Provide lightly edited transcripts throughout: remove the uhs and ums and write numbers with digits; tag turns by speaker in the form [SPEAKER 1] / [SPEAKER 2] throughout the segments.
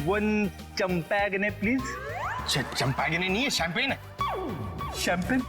[SPEAKER 1] One चंपैगने please.
[SPEAKER 2] चंपागने नहीं है, champagne है।
[SPEAKER 1] शैंपेन।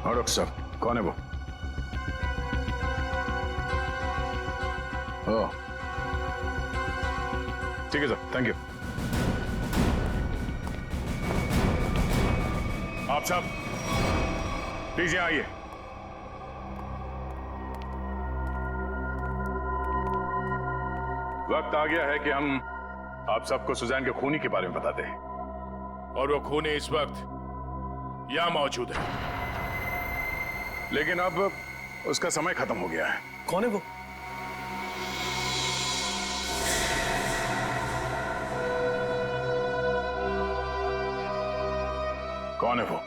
[SPEAKER 3] डॉक्टर साहब, कौन है वो? ओह, ठीक है सर, थैंक यू। आप साहब प्लीज यहाँ आइए। वक्त आ गया है कि हम आप सबको सुजैन के खूनी के बारे में बताते हैं, और वो खूनी इस वक्त यहां मौजूद है, लेकिन अब उसका समय खत्म हो गया है।
[SPEAKER 2] कौन है वो?
[SPEAKER 3] कौन है वो?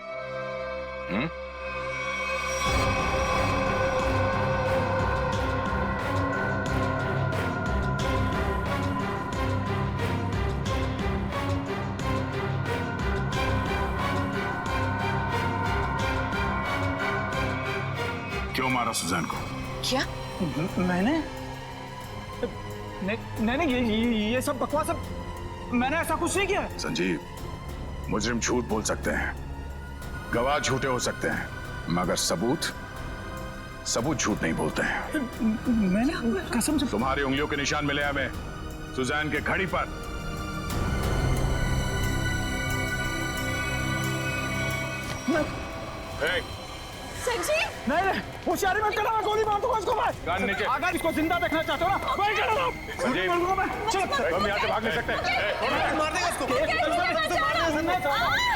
[SPEAKER 3] क्यों मारा सुजैन को?
[SPEAKER 4] क्या?
[SPEAKER 1] मैंने नहीं, ये सब बकवास। मैंने ऐसा कुछ नहीं किया।
[SPEAKER 3] संजीव, मुजरिम झूठ बोल सकते हैं, गवाह झूठे हो सकते हैं, मगर सबूत झूठ नहीं बोलते हैं।
[SPEAKER 1] मैंने कसम से।
[SPEAKER 3] तुम्हारी उंगलियों के निशान मिले हमें सुजैन के घड़ी पर।
[SPEAKER 4] संजीव!
[SPEAKER 1] नहीं, होशियारी मत करना, मैं गोली मार दूंगा इसको। मैं
[SPEAKER 3] कान नीचे।
[SPEAKER 1] अगर इसको जिंदा देखना चाहते हो ना, वही करो ना।
[SPEAKER 3] संजीव,
[SPEAKER 1] मार दूंगा मैं। चल,
[SPEAKER 3] हम यहाँ से भाग नहीं सकते।
[SPEAKER 2] मार देगा उसको।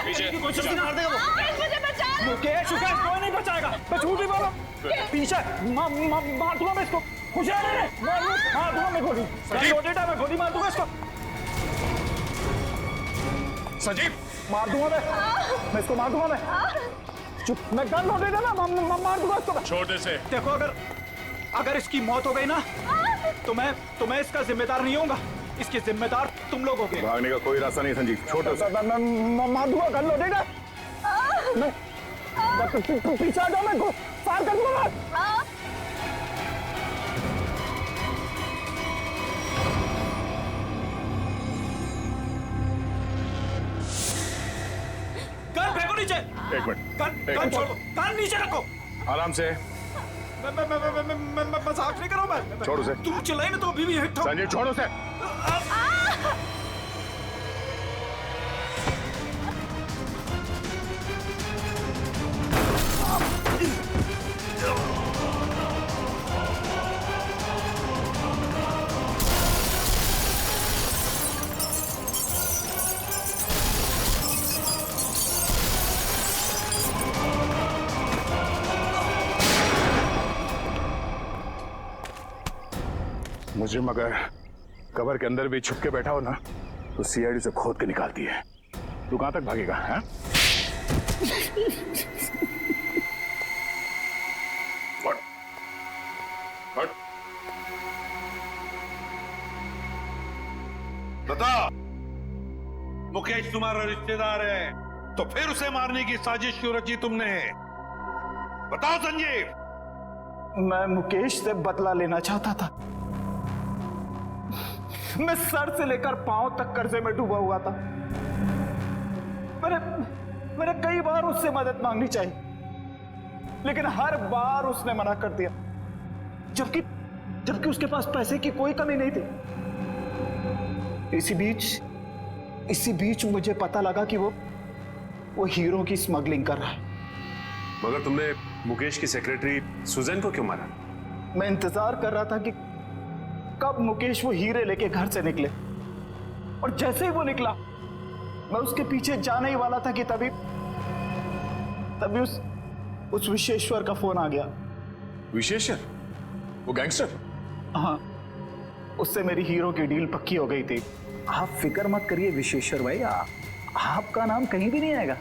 [SPEAKER 3] पीछे
[SPEAKER 1] कोशिश मार देगा वो।
[SPEAKER 4] मुझे बचा लो।
[SPEAKER 1] मुकेश, कोई नहीं बचाएगा। मैं झूठ ही बोला। पीछे मार दूंगा मैं इसको। होशियारी है, मार दूंगा मैं गोली। लोडेड है, मैं गोली मार दूंगा इसको।
[SPEAKER 3] संजीव,
[SPEAKER 1] मार दूंगा मैं इसको मार दूंगा मैं। चुप, मैं गन लोडेड है ना, मार दूंगा इसको।
[SPEAKER 3] छोड़ दे से।
[SPEAKER 1] देखो, अगर इसकी मौत हो गई ना, तो मैं इसका जिम्मेदार नहीं होऊंगा। इसके जिम्मेदार तुम लोग होगे।
[SPEAKER 3] भागने का कोई रास्ता नहीं संजीव, छोड़ दे।
[SPEAKER 1] मैं मार दूंगा, गन लोडेड है। मैं पीछे आ जाओ, मैं फायर कर दूंगा। गन फेंको नीचे।
[SPEAKER 3] एक मिनट,
[SPEAKER 1] गन छोड़ो, गन नीचे रखो।
[SPEAKER 3] आराम से।
[SPEAKER 1] मैं मजाक नहीं कर रहा हूं। मैं
[SPEAKER 3] छोड़ उसे।
[SPEAKER 1] तुम चिल्लाई ना तो अभी भी हिट हो।
[SPEAKER 3] संजीव, छोड़ उसे। मुजरिम अगर कवर के अंदर भी छुप के बैठा हो ना तो सीआईडी से खोद के निकालती है। तू कहां तक भागेगा? हैं? फट, फट।
[SPEAKER 5] बता, मुकेश तुम्हारा रिश्तेदार है तो फिर उसे मारने की साजिश क्यों रची तुमने? बताओ संजीव।
[SPEAKER 1] मैं मुकेश से बदला लेना चाहता था। मैं सर से लेकर पांव तक कर्जे में डूबा हुआ था। मैंने कई बार उससे मदद मांगनी चाहिए, लेकिन हर बार उसने मना कर दिया, जबकि उसके पास पैसे की कोई कमी नहीं थी। इसी बीच मुझे पता लगा कि वो हीरो की स्मगलिंग कर रहा है।
[SPEAKER 6] मगर तुमने मुकेश की सेक्रेटरी सुजैन को क्यों मारा?
[SPEAKER 1] मैं इंतजार कर रहा था कि कब मुकेश वो हीरे लेके घर से निकले, और जैसे ही वो निकला मैं उसके पीछे जाने ही वाला था कि तभी उस विशेश्वर का फोन आ गया।
[SPEAKER 3] विशेषर? वो गैंगस्टर?
[SPEAKER 1] हाँ, उससे मेरी हीरो की डील पक्की हो गई थी। आप फिक्र मत करिए विशेश्वर भाई, आपका नाम कहीं भी नहीं आएगा।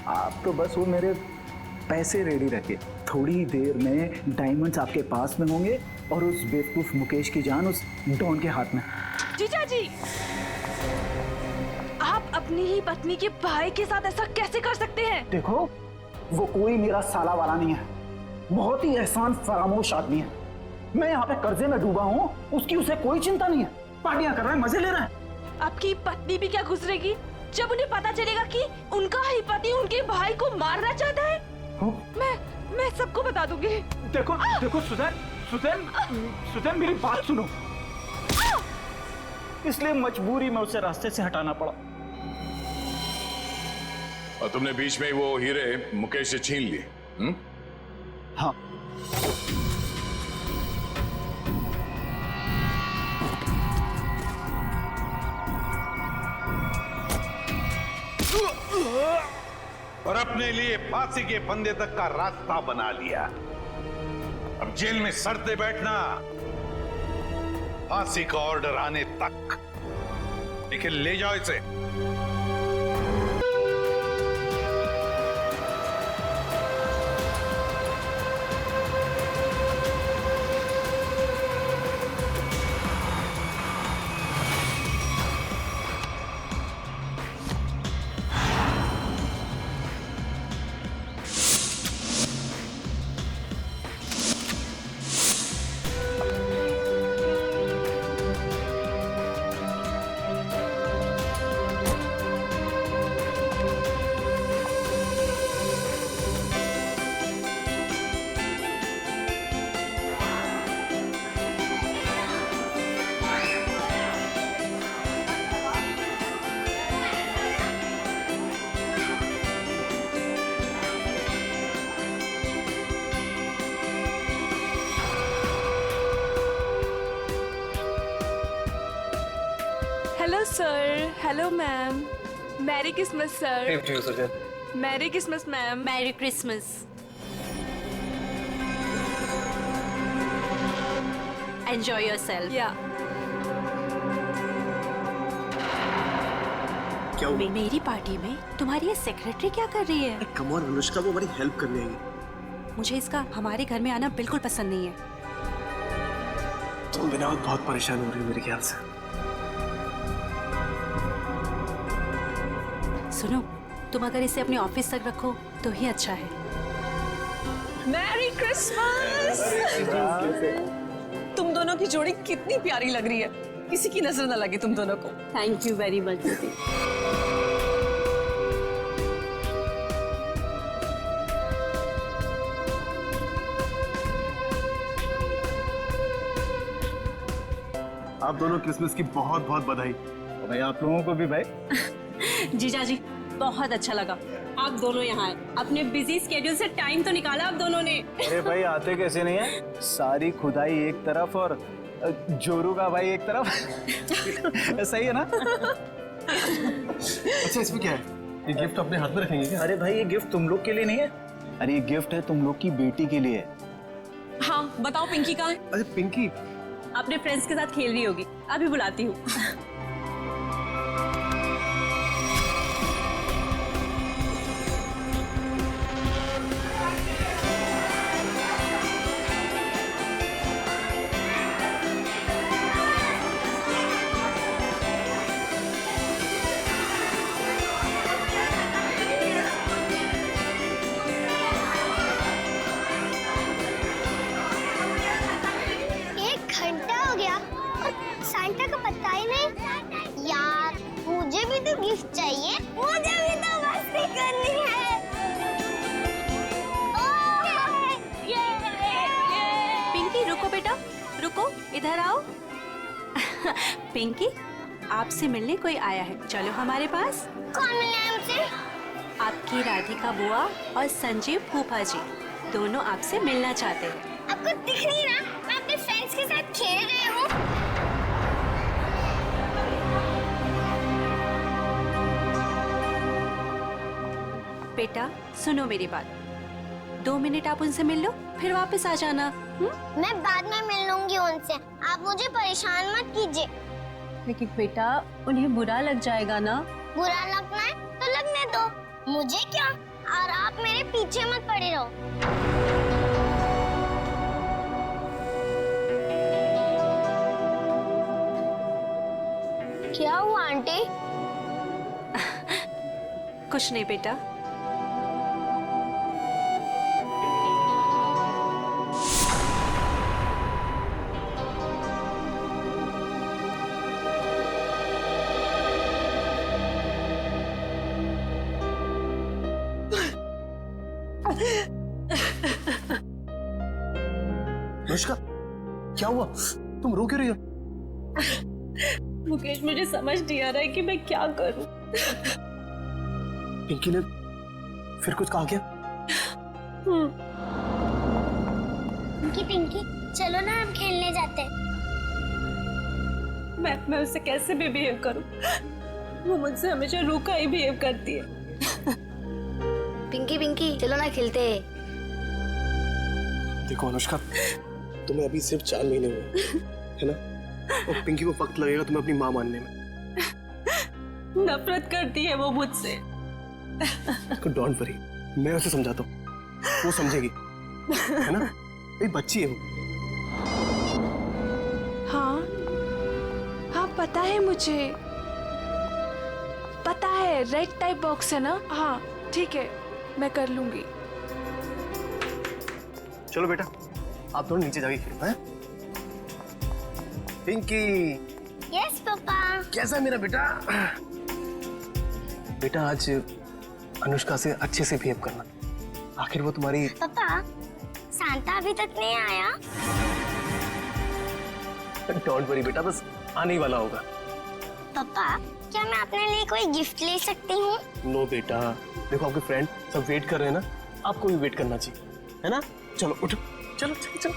[SPEAKER 1] आप तो बस वो मेरे पैसे रेडी रखे, थोड़ी देर में डायमंड्स आपके पास में होंगे और उस बेवकूफ मुकेश की जान उस डॉन के हाथ में।
[SPEAKER 4] जीजा जी, आप अपनी ही पत्नी के भाई के साथ ऐसा कैसे कर सकते हैं?
[SPEAKER 1] देखो, वो कोई मेरा साला वाला नहीं है, बहुत ही एहसान फरामोश आदमी है। मैं यहाँ पे कर्जे में डूबा हूँ, उसकी उसे कोई चिंता नहीं है, पार्टियां कर रहा है, मजे ले रहा है।
[SPEAKER 4] आपकी पत्नी भी क्या गुजरेगी जब उन्हें पता चलेगा कि उनका ही पति उनके भाई को मारना चाहता है? मैं सबको बता दूंगी।
[SPEAKER 1] देखो सुजैन मेरी बात सुनो। इसलिए मजबूरी में उसे रास्ते से हटाना पड़ा।
[SPEAKER 3] और तुमने बीच में वो हीरे मुकेश से छीन लिए?
[SPEAKER 1] हाँ,
[SPEAKER 5] और अपने लिए फांसी के फंदे तक का रास्ता बना लिया। अब जेल में सड़ते बैठना, फांसी का ऑर्डर आने तक। लेकिन ले जाओ इसे।
[SPEAKER 4] Hello sir, hello ma'am, merry Christmas sir. Merry Christmas ma'am.
[SPEAKER 7] Merry Christmas. Enjoy yourself.
[SPEAKER 4] या
[SPEAKER 8] क्या हुआ?
[SPEAKER 7] मेरी पार्टी में तुम्हारी ये सेक्रेटरी क्या कर रही है?
[SPEAKER 8] कम ऑन अनुष्का, वो हमारी हेल्प करने आई।
[SPEAKER 7] मुझे इसका हमारे घर में आना बिल्कुल पसंद नहीं है।
[SPEAKER 8] तुम बिना बहुत परेशान हो रही हो मेरे ख्याल से।
[SPEAKER 7] सुनो, तुम अगर इसे अपने ऑफिस तक रखो तो ही अच्छा है।
[SPEAKER 4] Merry Christmas. तुम दोनों की जोड़ी कितनी प्यारी लग रही है, किसी की नजर न लगे तुम दोनों को।
[SPEAKER 7] थैंक यू वेरी मच दीदी।
[SPEAKER 8] आप दोनों क्रिसमस की बहुत बहुत बधाई।
[SPEAKER 1] भाई आप लोगों को भी भाई।
[SPEAKER 7] जीजा जी, बहुत अच्छा लगा आप दोनों यहाँ आए। अपने बिजी स्केड्यूल से टाइम तो निकाला आप दोनों ने।
[SPEAKER 1] अरे भाई आते कैसे नहीं है, सारी खुदाई एक तरफ और जोरू का भाई एक तरफ। सही है ना?
[SPEAKER 8] अच्छा, इसमें क्या है? ये गिफ्ट अपने हाथ में रखेंगे क्या?
[SPEAKER 1] अरे भाई ये गिफ्ट तुम लोग के लिए नहीं है, अरे ये गिफ्ट है तुम लोग की बेटी के लिए।
[SPEAKER 4] हाँ बताओ, पिंकी कहाँ है?
[SPEAKER 8] अरे पिंकी,
[SPEAKER 7] अपने फ्रेंड्स के साथ खेल रही होगी। अभी बुलाती हूँ।
[SPEAKER 9] सांता का पता ही नहीं। यार मुझे भी तो गिफ्ट चाहिए, मुझे भी तो मस्ती करनी है।
[SPEAKER 7] पिंकी रुको बेटा, रुको, इधर आओ। पिंकी, आपसे मिलने कोई आया है, चलो हमारे पास।
[SPEAKER 9] कौन मिला है मुझसे?
[SPEAKER 7] आपकी राधिका बुआ और संजीव फूफा जी दोनों आपसे मिलना चाहते हैं।
[SPEAKER 9] आपको दिख नहीं रहा मैं अपने फ्रेंड्स के साथ खेल रही हूँ।
[SPEAKER 7] बेटा सुनो मेरी बात, 2 मिनट आप उनसे मिल लो, फिर वापस आ जाना।
[SPEAKER 9] मैं बाद में मिल लूंगी उनसे, आप मुझे परेशान मत कीजिए।
[SPEAKER 7] लेकिन बेटा उन्हें बुरा लग जाएगा ना।
[SPEAKER 9] बुरा लगना है तो लगने दो, मुझे क्या। और आप मेरे पीछे मत पड़े रहो। क्या हुआ आंटी?
[SPEAKER 7] कुछ नहीं बेटा।
[SPEAKER 8] अनुष्का, क्या हुआ? तुम रो क्यों रही हो?
[SPEAKER 7] मुकेश, मुझे समझ नहीं आ रहा है कि मैं क्या करूं।
[SPEAKER 8] पिंकी ने फिर कुछ कहा क्या?
[SPEAKER 9] पिंकी पिंकी चलो ना हम खेलने जाते हैं।
[SPEAKER 7] मैं उससे कैसे भी बिहेव करूं? वो मुझसे हमेशा रूखा ही बिहेव करती है।
[SPEAKER 9] पिंकी पिंकी चलो ना खेलते हैं।
[SPEAKER 8] देखो अनुष्का, तुम्हें अभी सिर्फ 4 महीने हुए है ना, और पिंकी को वक्त लगेगा तुम्हें अपनी माँ मानने में।
[SPEAKER 7] नफरत करती है वो मुझसे।
[SPEAKER 8] डोंट वरी, मैं उसे समझाता हूँ, वो समझेगी, है ना? एक बच्ची है वो।
[SPEAKER 4] हाँ हाँ पता है मुझे, पता है रेड टाइप बॉक्स है ना। हाँ ठीक है, मैं कर लूंगी।
[SPEAKER 8] चलो बेटा, आप दोनों नीचे जाके खेलो हैं? Pinky,
[SPEAKER 9] yes papa.
[SPEAKER 8] कैसा है मेरा बेटा? बेटा आज अनुष्का से अच्छे से बिहेव करना, आखिर वो तुम्हारी।
[SPEAKER 9] पापा सांता अभी तक नहीं आया।
[SPEAKER 8] डोंट वरी बेटा, बस आने ही वाला होगा।
[SPEAKER 9] पापा क्या मैं अपने लिए कोई गिफ्ट ले सकती हूँ?
[SPEAKER 8] नो बेटा, देखो आपके फ्रेंड सब वेट कर रहे हैं ना, आपको भी वेट करना चाहिए, है ना? चलो उठो, चलो चलो चलो।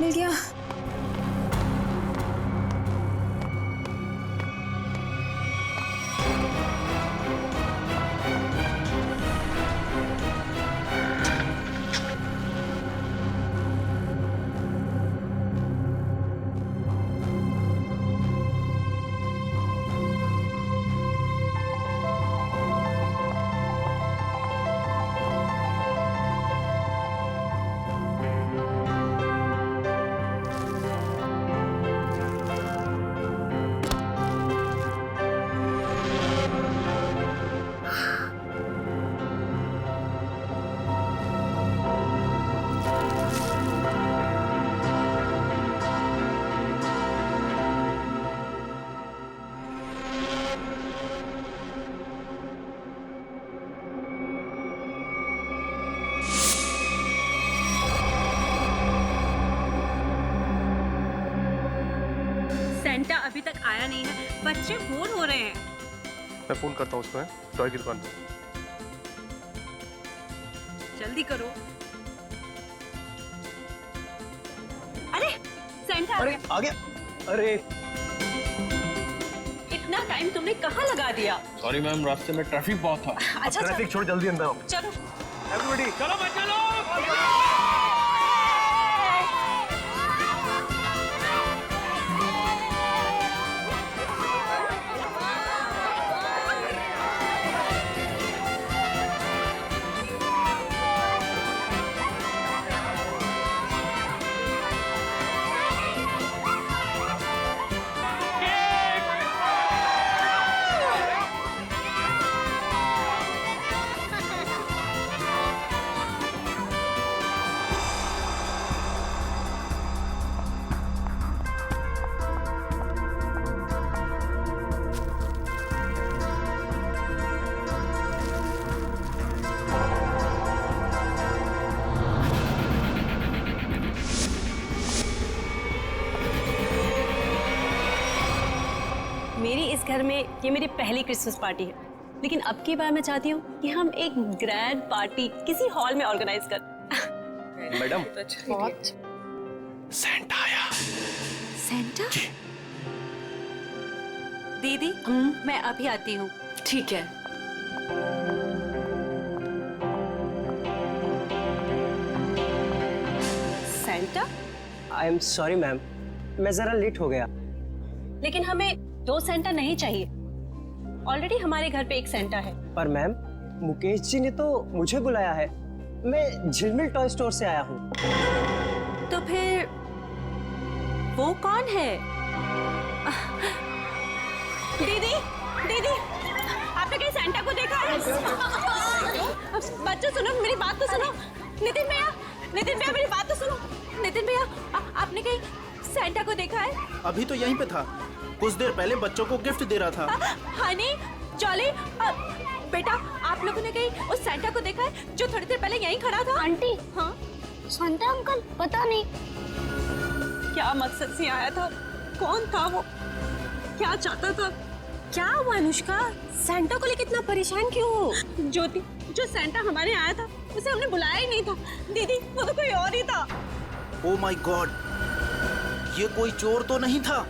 [SPEAKER 4] मिल गया।
[SPEAKER 7] अभी तक आया नहीं है, बच्चे बोर हो रहे हैं।
[SPEAKER 6] मैं फोन करता हूँ उसको, है टॉय की दुकान पे।
[SPEAKER 7] जल्दी करो। अरे सेंटा
[SPEAKER 8] अरे आ गया। अरे
[SPEAKER 7] इतना टाइम तुमने कहाँ लगा दिया?
[SPEAKER 2] सॉरी मैम, रास्ते में ट्रैफिक बहुत था।
[SPEAKER 7] अच्छा
[SPEAKER 8] ट्रैफिक छोड़ जल्दी अंदर आओ।
[SPEAKER 7] चलो।
[SPEAKER 8] एवरीबॉडी
[SPEAKER 5] चलो बच्चे लोग।
[SPEAKER 7] मेरी इस घर में ये मेरी पहली क्रिसमस पार्टी है, लेकिन अब की बार मैं चाहती हूँ कि हम एक ग्रैंड पार्टी किसी हॉल में ऑर्गेनाइज कर।
[SPEAKER 8] मैडम
[SPEAKER 2] सेंटा आया।
[SPEAKER 4] सेंटा? दीदी मैं अभी आती हूँ। ठीक है।
[SPEAKER 7] Santa?
[SPEAKER 8] I am sorry ma'am, मैं जरा लेट हो गया।
[SPEAKER 7] लेकिन हमें 2 सेंटा नहीं चाहिए। ऑलरेडी हमारे घर पे एक सेंटा है।
[SPEAKER 8] पर मैम मुकेश जी ने तो मुझे बुलाया है, मैं झिलमिल टॉय स्टोर से आया हूँ।
[SPEAKER 4] तो फिर वो कौन है?
[SPEAKER 7] दीदी, दीदी, आपने कहीं सेंटा को देखा है? बच्चों सुनो, मेरी बात तो सुनो। नितिन भैया, मेरी बात तो सुनो।
[SPEAKER 4] नितिन भैया, आपने कहीं सेंटा को देखा है?
[SPEAKER 10] अभी तो यहीं पे था, कुछ देर पहले बच्चों को गिफ्ट दे रहा था।
[SPEAKER 4] हनी, जॉली, बेटा आप लोगों ने कहीं उस सेंटा को देखा है जो थोड़ी देर पहले यहीं खड़ा था?
[SPEAKER 9] आंटी,
[SPEAKER 4] हाँ?
[SPEAKER 9] शांता अंकल पता नहीं।
[SPEAKER 7] क्या मकसद से आया था? कौन था वो? क्या चाहता था?
[SPEAKER 4] क्या हुआ अनुष्का? सेंटा को लेकर इतना परेशान क्यों हो?
[SPEAKER 7] ज्योति, जो सेंटा हमारे आया था उसे हमने बुलाया ही नहीं था। दीदी, वो तो कोई और ही था।
[SPEAKER 10] ओ माय गॉड, ये कोई चोर तो नहीं था?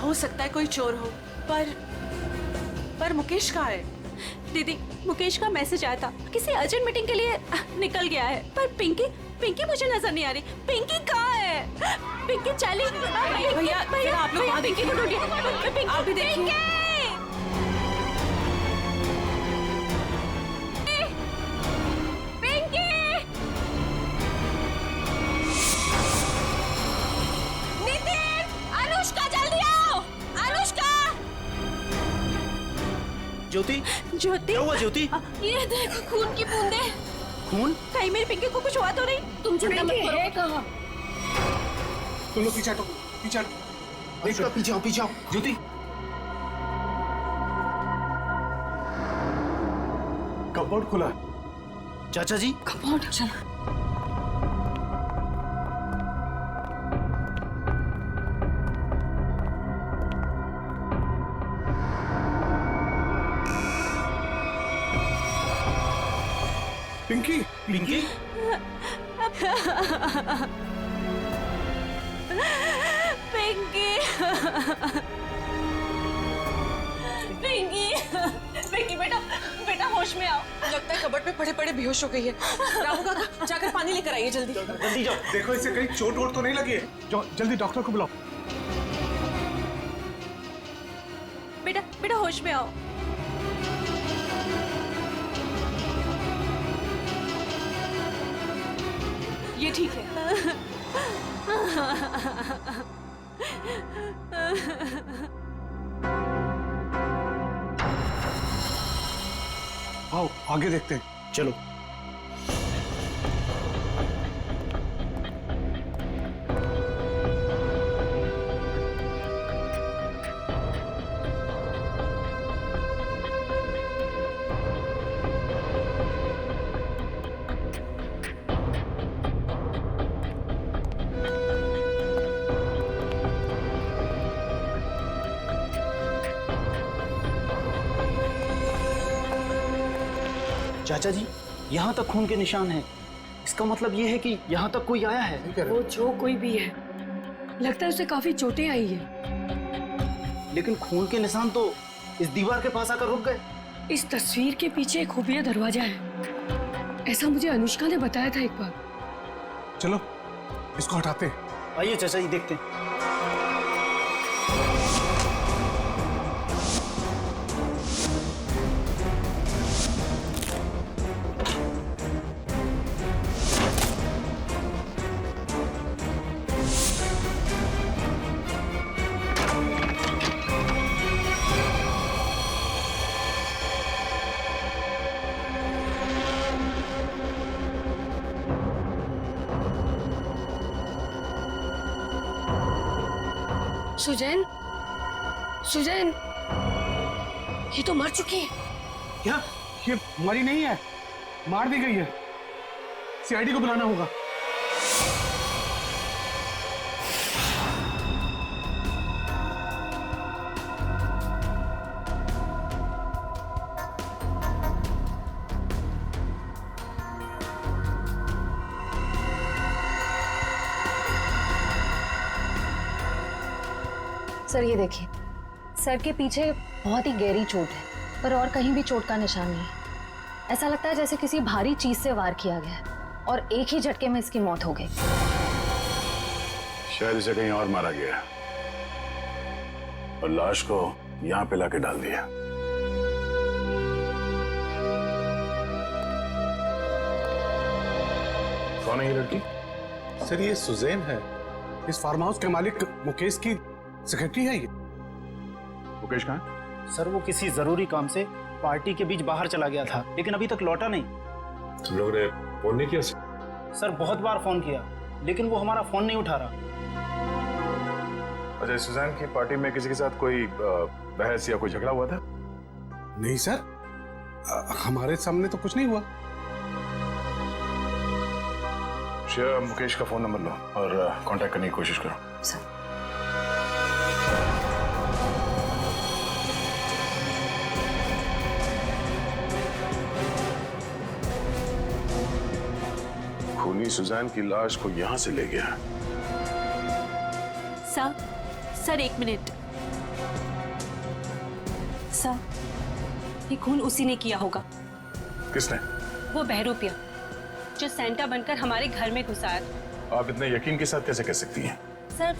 [SPEAKER 4] हो सकता है कोई चोर हो, पर मुकेश कहाँ है?
[SPEAKER 7] दीदी, मुकेश का मैसेज आया था, किसी अर्जेंट मीटिंग के लिए निकल गया है। पर पिंकी मुझे नजर नहीं आ रही। पिंकी कहाँ है? पिंकी चली।
[SPEAKER 4] भैया आप लोग वहाँ
[SPEAKER 7] पिंकी को ढूंढिए।
[SPEAKER 4] आप भी देखिए।
[SPEAKER 10] ज्योति,
[SPEAKER 7] ज्योति,
[SPEAKER 10] क्या हुआ ज्योति?
[SPEAKER 4] ये देखो खून की बूंदें।
[SPEAKER 10] खून?
[SPEAKER 7] कहीं मेरी पिंकी को कुछ हुआ तो नहीं? तुम चिंता मत करो।
[SPEAKER 10] तुम लोग पीछे हटो, पीछे हटो। देखो पीछे आओ। ज्योति,
[SPEAKER 6] कपबोर्ड खुला है।
[SPEAKER 10] चाचा जी,
[SPEAKER 4] कपबोर्ड, चलो।
[SPEAKER 6] पिंकी,
[SPEAKER 10] पिंकी,
[SPEAKER 7] पिंकी बेटा होश में आओ।
[SPEAKER 4] लगता है कबर्ड पे पड़े पड़े बेहोश हो गई है। रामू काका, जाकर पानी लेकर आइए जल्दी।
[SPEAKER 10] जल्दी जाओ।
[SPEAKER 6] देखो इसे कहीं चोट वोट तो नहीं लगी है। जाओ जल्दी डॉक्टर को बुलाओ।
[SPEAKER 7] बेटा होश में आओ।
[SPEAKER 4] ये ठीक है।
[SPEAKER 6] आओ आगे देखते हैं।
[SPEAKER 10] चलो।
[SPEAKER 1] चाचा जी, यहाँ तक खून के निशान हैं। इसका मतलब ये है कि यहाँ तक कोई आया है।
[SPEAKER 11] वो जो कोई भी है, लगता है उसे काफी चोटें आई है।
[SPEAKER 1] लेकिन खून के निशान तो इस दीवार के पास आकर रुक गए।
[SPEAKER 11] इस तस्वीर के पीछे एक खुफिया दरवाजा है, ऐसा मुझे अनुष्का ने बताया था एक बार।
[SPEAKER 10] चलो इसको हटाते हैं।
[SPEAKER 1] आइए चाचा जी, देखते हैं।
[SPEAKER 11] सुजैन, सुजैन, ये तो मर चुकी है।
[SPEAKER 10] क्या ये मरी नहीं है, मार दी गई है। सीआईडी को बुलाना होगा।
[SPEAKER 12] सर ये देखिए, सर के पीछे बहुत ही गहरी चोट है, पर और कहीं भी चोट का निशान नहीं है। ऐसा लगता है जैसे किसी भारी चीज से वार किया गया है और एक ही झटके में इसकी मौत हो गई।
[SPEAKER 3] शायद इसे कहीं और मारा गया और लाश को यहाँ पे लाके डाल दिया। कौन है ये लड़की?
[SPEAKER 10] सर ये सुजैन है, इस फार्म हाउस के मालिक मुकेश की सेक्रेटरी है ये।
[SPEAKER 3] मुकेश कहाँ है?
[SPEAKER 1] सर वो किसी जरूरी काम से पार्टी के बीच बाहर चला गया था, लेकिन अभी तक लौटा नहीं।
[SPEAKER 6] तुम लोगों ने फोन नहीं किया?
[SPEAKER 1] सर बहुत बार फोन किया, लेकिन वो हमारा फोन नहीं उठा रहा।
[SPEAKER 3] अच्छा, सुजैन की पार्टी में किसी के साथ कोई बहस या कोई झगड़ा हुआ था?
[SPEAKER 10] नहीं सर, हमारे सामने तो कुछ नहीं हुआ।
[SPEAKER 3] श्रेया, मुकेश का फोन नंबर लो और कांटेक्ट करने की कोशिश करो।
[SPEAKER 12] सर
[SPEAKER 3] खूनी सुजैन की लाश को यहाँ से ले गया।
[SPEAKER 7] सर एक मिनट। सर ये खून उसी ने किया होगा।
[SPEAKER 3] किसने?
[SPEAKER 7] वो बहरूपिया जो सेंटा बनकर हमारे घर में घुसा है।
[SPEAKER 3] आप इतने यकीन के साथ कैसे कह सकती हैं?
[SPEAKER 7] सर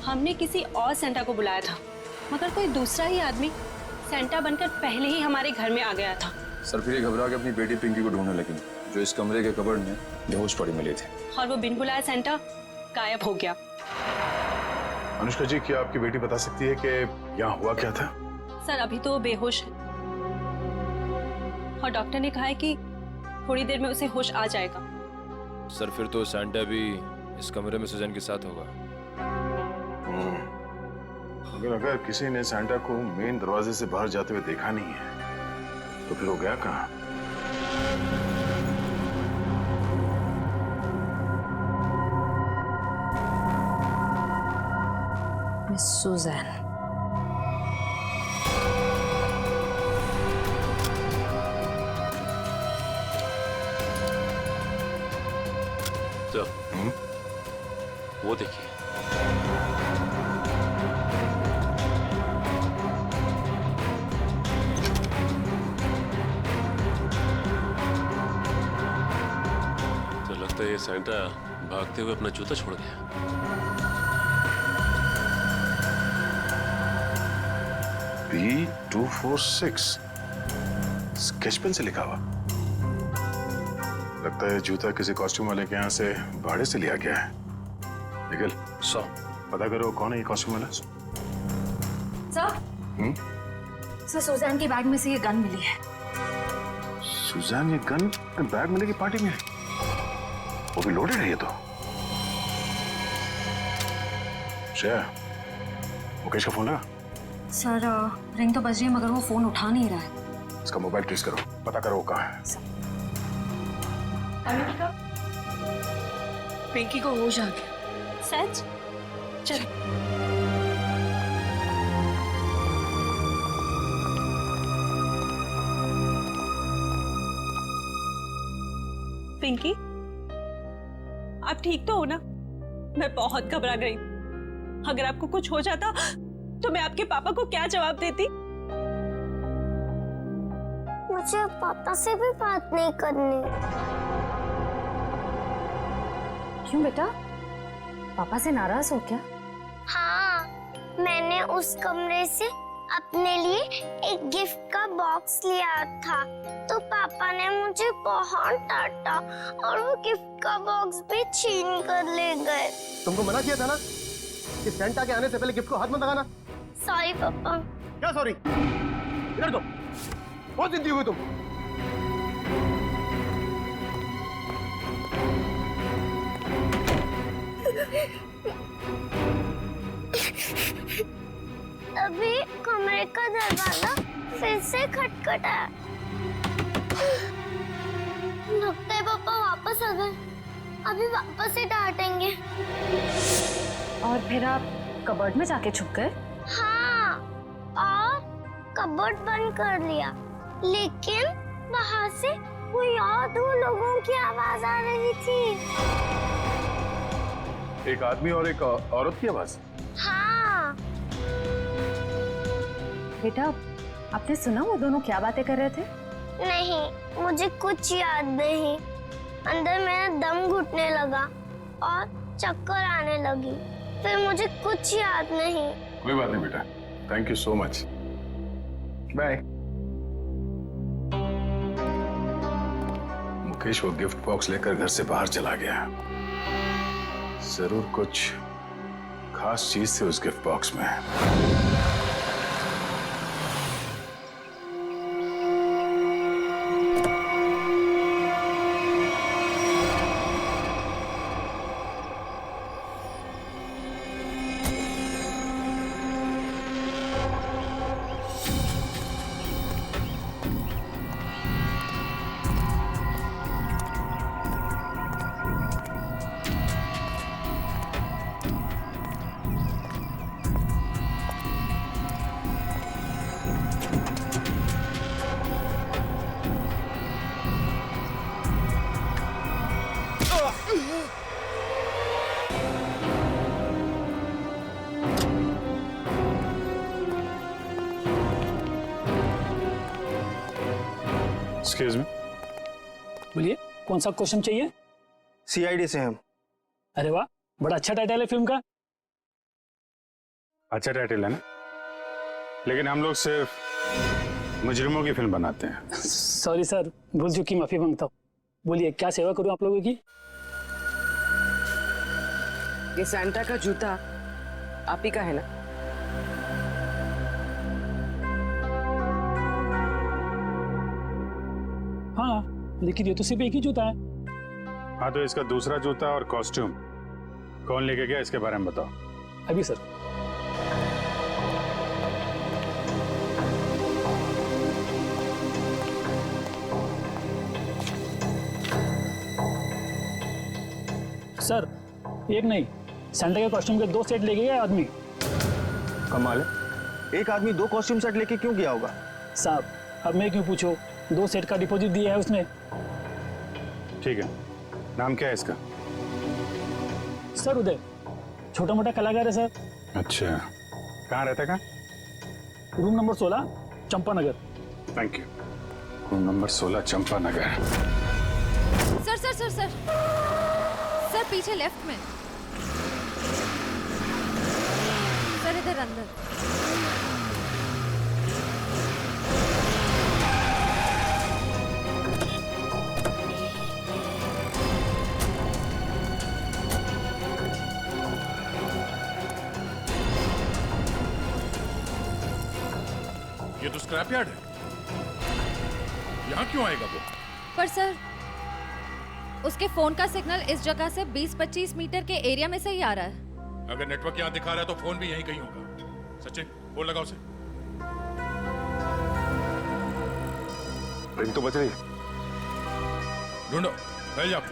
[SPEAKER 7] हमने किसी और सेंटा को बुलाया था, मगर कोई दूसरा ही आदमी सेंटा बनकर पहले ही हमारे घर में आ गया था।
[SPEAKER 13] सर फिर ये घबरा के अपनी बेटी पिंकी को ढूंढने लगी, जो इस कमरे के कबर्ड में बेहोश पड़ी मिली थी।
[SPEAKER 7] और वो बिन बुलाया सेंटा गायब हो गया।
[SPEAKER 3] अनुष्का जी, क्या आपकी बेटी बता सकती है कि यहाँ हुआ क्या था?
[SPEAKER 7] सर अभी तो वो बेहोश है और डॉक्टर ने कहा है कि थोड़ी देर में उसे होश आ जाएगा।
[SPEAKER 13] सर फिर तो सैंटा भी इस कमरे में सुजैन के साथ होगा।
[SPEAKER 3] अगर किसी ने सैंटा को मेन दरवाजे से बाहर जाते हुए देखा नहीं है तो फिर वो गया कहाँ?
[SPEAKER 12] Miss Suzanne.
[SPEAKER 6] तो वो देखिए। तो लगता है ये सैंटा भागते हुए अपना जूता छोड़ गया।
[SPEAKER 3] B246 स्केच पेन से लिखा हुआ। लगता है जूता किसी कॉस्ट्यूम वाले के यहाँ से भाड़े से लिया गया है। निखिल, पता करो कौन है ये कॉस्ट्यूम वाला।
[SPEAKER 12] सर सुजैन के बैग में से ये गन मिली है।
[SPEAKER 3] सुजैन ये गन बैग मिलेगी पार्टी में? वो भी लोडेड है ये तो। श्रेया, मुकेश का फोन लगा?
[SPEAKER 12] सर रिंग तो बज रही है, मगर वो फोन उठा नहीं रहा है।
[SPEAKER 3] इसका मोबाइल ट्रेस करो, पता करो वो कहाँ है।
[SPEAKER 11] पिंकी को होश आ गया।
[SPEAKER 7] सच? चल। पिंकी, आप ठीक तो हो ना? मैं बहुत घबरा गई। अगर आपको कुछ हो जाता तो मैं आपके पापा को क्या जवाब देती?
[SPEAKER 9] मुझे पापा से भी बात नहीं करनी।
[SPEAKER 12] क्यों बेटा, पापा से नाराज हो क्या?
[SPEAKER 9] हाँ, मैंने उस कमरे से अपने लिए एक गिफ्ट का बॉक्स लिया था, तो पापा ने मुझे बहुत डांटा और वो गिफ्ट का बॉक्स भी छीन कर ले गए।
[SPEAKER 8] तुमको मना किया था ना कि सेंटा के आने से पहले गिफ्ट को हाथ मत लगाना।
[SPEAKER 9] सॉरी पापा।
[SPEAKER 8] क्या सॉरी? इधर दो। बहुत जिद्दी हुई तुम।
[SPEAKER 9] अभी कमरे का दरवाजा फिर से खटखटाया। लगता है पापा वापस आ गए। अभी वापस से डांटेंगे।
[SPEAKER 12] और फिर आप कबर्ड में जाके छुप गए?
[SPEAKER 9] हाँ, और कबर्ड बंद कर लिया, लेकिन वहाँ से कोई और दो लोगों की आवाज आ रही थी।
[SPEAKER 3] एक आदमी और एक औरत की आवाज?
[SPEAKER 9] हाँ।
[SPEAKER 12] बेटा, आपने सुना वो दोनों क्या बातें कर रहे थे?
[SPEAKER 9] नहीं, मुझे कुछ याद नहीं। अंदर मेरा दम घुटने लगा और चक्कर आने लगी। फिर मुझे कुछ याद नहीं।
[SPEAKER 3] कोई बात नहीं बेटा, thank you so much, bye. Mukesh वो गिफ्ट बॉक्स लेकर घर से बाहर चला गया। जरूर कुछ खास चीज थी उस गिफ्ट बॉक्स में।
[SPEAKER 10] एक्सक्यूज मी, बोलिए कौन सा क्वेश्चन चाहिए?
[SPEAKER 8] सीआईडी से हम।
[SPEAKER 10] अरे वाह, बड़ा अच्छा टाइटल है फिल्म का।
[SPEAKER 14] अच्छा टाइटल है ना, लेकिन हम लोग सिर्फ मुजरिमों की फिल्म बनाते हैं।
[SPEAKER 10] सॉरी सर, भूल चुकी, माफी मांगता हूँ। बोलिए क्या सेवा करूँ आप लोगों की?
[SPEAKER 15] ये सैंटा का जूता आप ही का है ना?
[SPEAKER 10] हाँ, लेकिन ये तो सिर्फ एक ही जूता है।
[SPEAKER 14] हाँ, तो इसका दूसरा जूता और कॉस्ट्यूम कौन लेके गया, इसके बारे में बताओ।
[SPEAKER 10] अभी सर। सर, एक नहीं, सैंटा के कॉस्ट्यूम के 2 सेट लेके गया आदमी।
[SPEAKER 8] कमाल है, एक आदमी 2 कॉस्ट्यूम सेट लेके क्यों गया होगा?
[SPEAKER 10] साहब, अब मैं क्यों पूछूं? 2 सेट का डिपॉजिट दिया है उसने।
[SPEAKER 14] ठीक है, नाम क्या है इसका?
[SPEAKER 10] सर उदय, छोटा मोटा कलाकार है सर।
[SPEAKER 14] अच्छा, कहाँ रहता है?
[SPEAKER 10] Room number 16, Champanagar.
[SPEAKER 14] Thank you. Room number 16, Champanagar.
[SPEAKER 16] Sir sir sir sir sir, पीछे लेफ्ट में सर, इधर अंदर।
[SPEAKER 3] ये तो स्क्रैप यार्ड है, यहाँ क्यों आएगा वो?
[SPEAKER 16] पर सर, उसके फोन का सिग्नल इस जगह से 20-25 मीटर के एरिया में से ही आ रहा है।
[SPEAKER 3] अगर नेटवर्क यहाँ दिखा रहा है तो फोन भी यहीं कहीं होगा। सचिन, फोन लगाओ उसे।
[SPEAKER 14] रिंग तो बज रही है।
[SPEAKER 3] ढूंढो, फैल जाओ।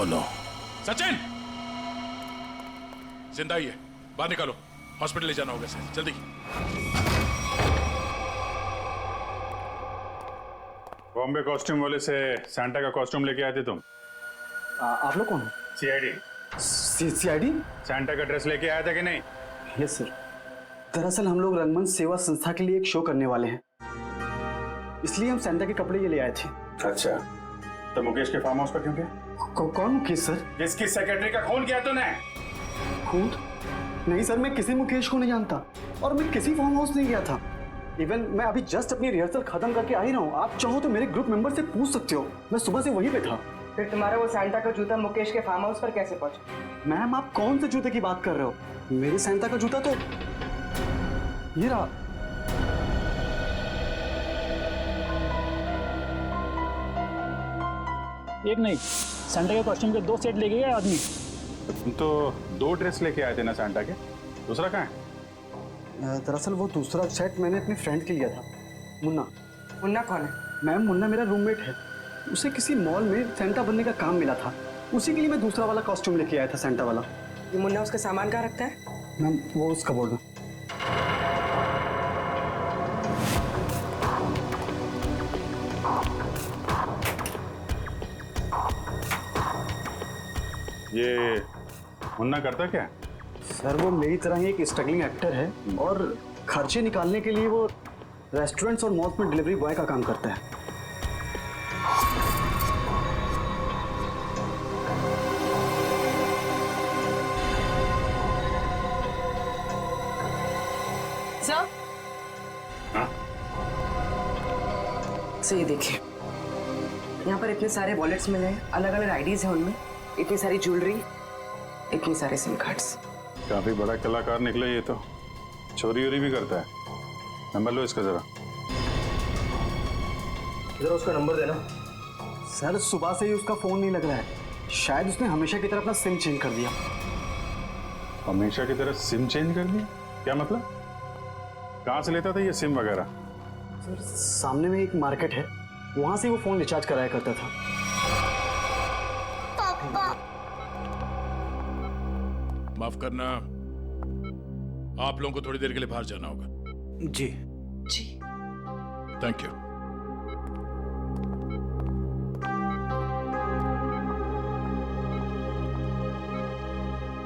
[SPEAKER 3] दोनों।
[SPEAKER 17] सचिन, जिंदा ही है, बाहर निकालो, हॉस्पिटल ले जाना होगा इसे, जल्दी।
[SPEAKER 14] बॉम्बे कॉस्ट्यूम वाले से सैंटा का कॉस्ट्यूम लेके आए थे तुम?
[SPEAKER 10] आप लोग कौन हो?
[SPEAKER 14] सीआईडी।
[SPEAKER 10] सीआईडी?
[SPEAKER 14] सैंटा का ड्रेस लेके आया था कि नहीं?
[SPEAKER 10] Yes sir. दरअसल हम लोग रंगमंच सेवा संस्था के लिए एक शो करने वाले हैं, इसलिए हम सैंटा के कपड़े ये ले आए थे।
[SPEAKER 14] अच्छा, तो मुकेश के फार्म हाउस पर क्यों गए?
[SPEAKER 10] कौन मुकेश सर?
[SPEAKER 14] जिसकी सेक्रेटरी का खून किया तूने?
[SPEAKER 10] खून? नहीं सर, मैं किसी मुकेश को नहीं जानता और मैं किसी फार्म हाउस नहीं गया था। इवन मैं अभी जस्ट अपनी रिहर्सल खत्म करके आ ही रहा हूँ। आप चाहो तो मेरे ग्रुप मेंबर से पूछ सकते हो, मैं सुबह से वहीं पे था।
[SPEAKER 15] फिर तुम्हारा वो सैंटा का जूता मुकेश के फार्म हाउस पर कैसे पहुंचा?
[SPEAKER 10] मैम, आप कौन से जूते की बात कर रहे हो? मेरे सैंटा का जूता तो ये रहा।
[SPEAKER 1] एक नहीं, सैंटा के कॉस्ट्यूम के 2 सेट लेके गए आदमी।
[SPEAKER 14] तुम तो 2 ड्रेस लेके आए थे ना सैंटा के, दूसरा कहाँ है?
[SPEAKER 10] दरअसल वो दूसरा सेट मैंने अपने फ्रेंड के लिया था, मुन्ना।
[SPEAKER 15] मुन्ना कौन है?
[SPEAKER 10] मैम, मुन्ना मेरा रूममेट है। उसे किसी मॉल में सैंटा बनने का काम मिला था, उसी के लिए मैं दूसरा वाला कॉस्ट्यूम लेके आया था, सैंटा वाला।
[SPEAKER 15] ये मुन्ना उसका सामान कहाँ रखता है?
[SPEAKER 10] मैम, वो उस कबोर्ड में।
[SPEAKER 14] ये मुन्ना करता क्या?
[SPEAKER 10] सर, वो मेरी तरह ही एक स्ट्रगलिंग एक्टर है और खर्चे निकालने के लिए वो रेस्टोरेंट्स और मॉल्स में डिलीवरी बॉय का काम करता है।
[SPEAKER 15] सर, सर ये देखिए, यहाँ पर इतने सारे वॉलेट्स मिले हैं, अलग अलग आईडीज हैं उनमें, इतनी सारी ज्वेलरी, इतनी सारे सिम कार्ड्स।
[SPEAKER 14] काफी बड़ा कलाकार निकला ये तो, चोरी वोरी भी करता है। नंबर लो इसका जरा।
[SPEAKER 10] जरा उसका नंबर देना। सर, सुबह से ही उसका फोन नहीं लग रहा है, शायद उसने हमेशा की तरह अपना सिम चेंज कर दिया।
[SPEAKER 14] हमेशा की तरह सिम चेंज कर दिया? क्या मतलब? कहाँ से लेता था ये सिम वगैरह?
[SPEAKER 10] सर, सामने में एक मार्केट है, वहां से वो फोन रिचार्ज कराया करता था।
[SPEAKER 17] माफ करना, आप लोगों को थोड़ी देर के लिए बाहर जाना होगा।
[SPEAKER 10] जी
[SPEAKER 15] जी,
[SPEAKER 17] थैंक यू।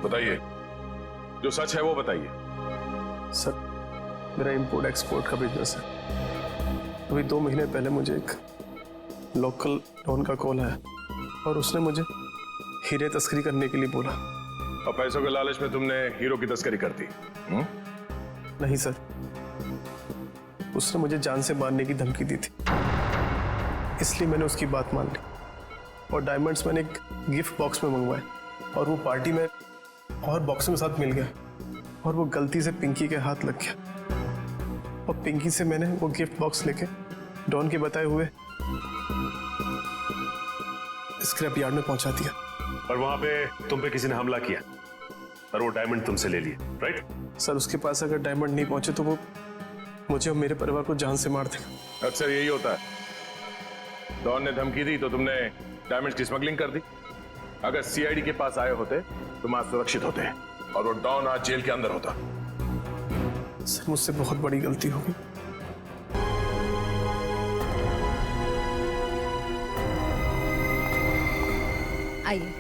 [SPEAKER 3] बताइए, जो सच है वो बताइए।
[SPEAKER 8] सर, मेरा इंपोर्ट एक्सपोर्ट का बिजनेस है। अभी 2 महीने पहले मुझे एक लोकल डॉन का कॉल आया और उसने मुझे हीरे तस्करी करने के लिए बोला।
[SPEAKER 3] और पैसों के लालच में तुमने हीरो की तस्करी कर दी?
[SPEAKER 8] नहीं सर, उसने मुझे जान से मारने की धमकी दी थी, इसलिए मैंने उसकी बात मान ली और डायमंड्स मैंने एक गिफ्ट बॉक्स में मंगवाए और वो पार्टी में और बॉक्स में साथ मिल गया और वो गलती से पिंकी के हाथ लग गया और पिंकी से मैंने वो गिफ्ट बॉक्स लेके डॉन के बताए हुए स्क्रैप यार्ड में पहुंचा दिया।
[SPEAKER 18] और वहां पे तुम पे किसी ने हमला किया और वो डायमंड तुमसे ले लिए, राइट?
[SPEAKER 8] सर, उसके पास अगर डायमंड नहीं पहुंचे तो वो मुझे और मेरे परिवार को जान से मार देगा।
[SPEAKER 3] अक्सर यही होता है, डॉन ने धमकी दी तो तुमने डायमंड्स की स्मगलिंग कर दी। अगर सीआईडी के पास आए होते तुम आज सुरक्षित होते और वो डॉन आज जेल के अंदर होता।
[SPEAKER 8] सर, मुझसे बहुत बड़ी गलती हो गई।
[SPEAKER 16] आइए।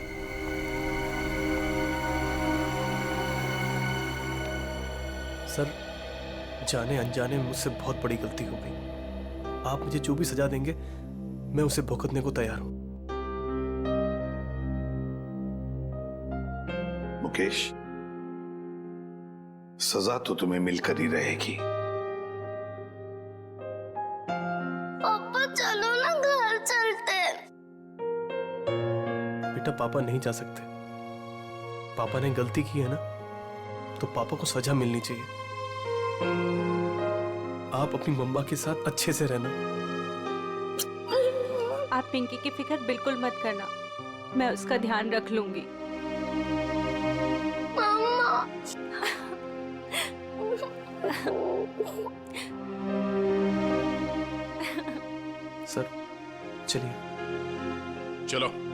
[SPEAKER 8] सर, जाने अनजाने में मुझसे बहुत बड़ी गलती हो गई। आप मुझे जो भी सजा देंगे मैं उसे भुगतने को तैयार हूं।
[SPEAKER 3] मुकेश, सजा तो तुम्हें मिलकर ही रहेगी।
[SPEAKER 9] पापा चलो ना, घर चलते।
[SPEAKER 8] बेटा, पापा नहीं जा सकते। पापा ने गलती की है ना, तो पापा को सजा मिलनी चाहिए। आप अपनी मम्मा के साथ अच्छे से रहना।
[SPEAKER 7] आप पिंकी की फिक्र बिल्कुल मत करना, मैं उसका ध्यान रख लूंगी।
[SPEAKER 8] सर, चलिए।
[SPEAKER 17] चलो।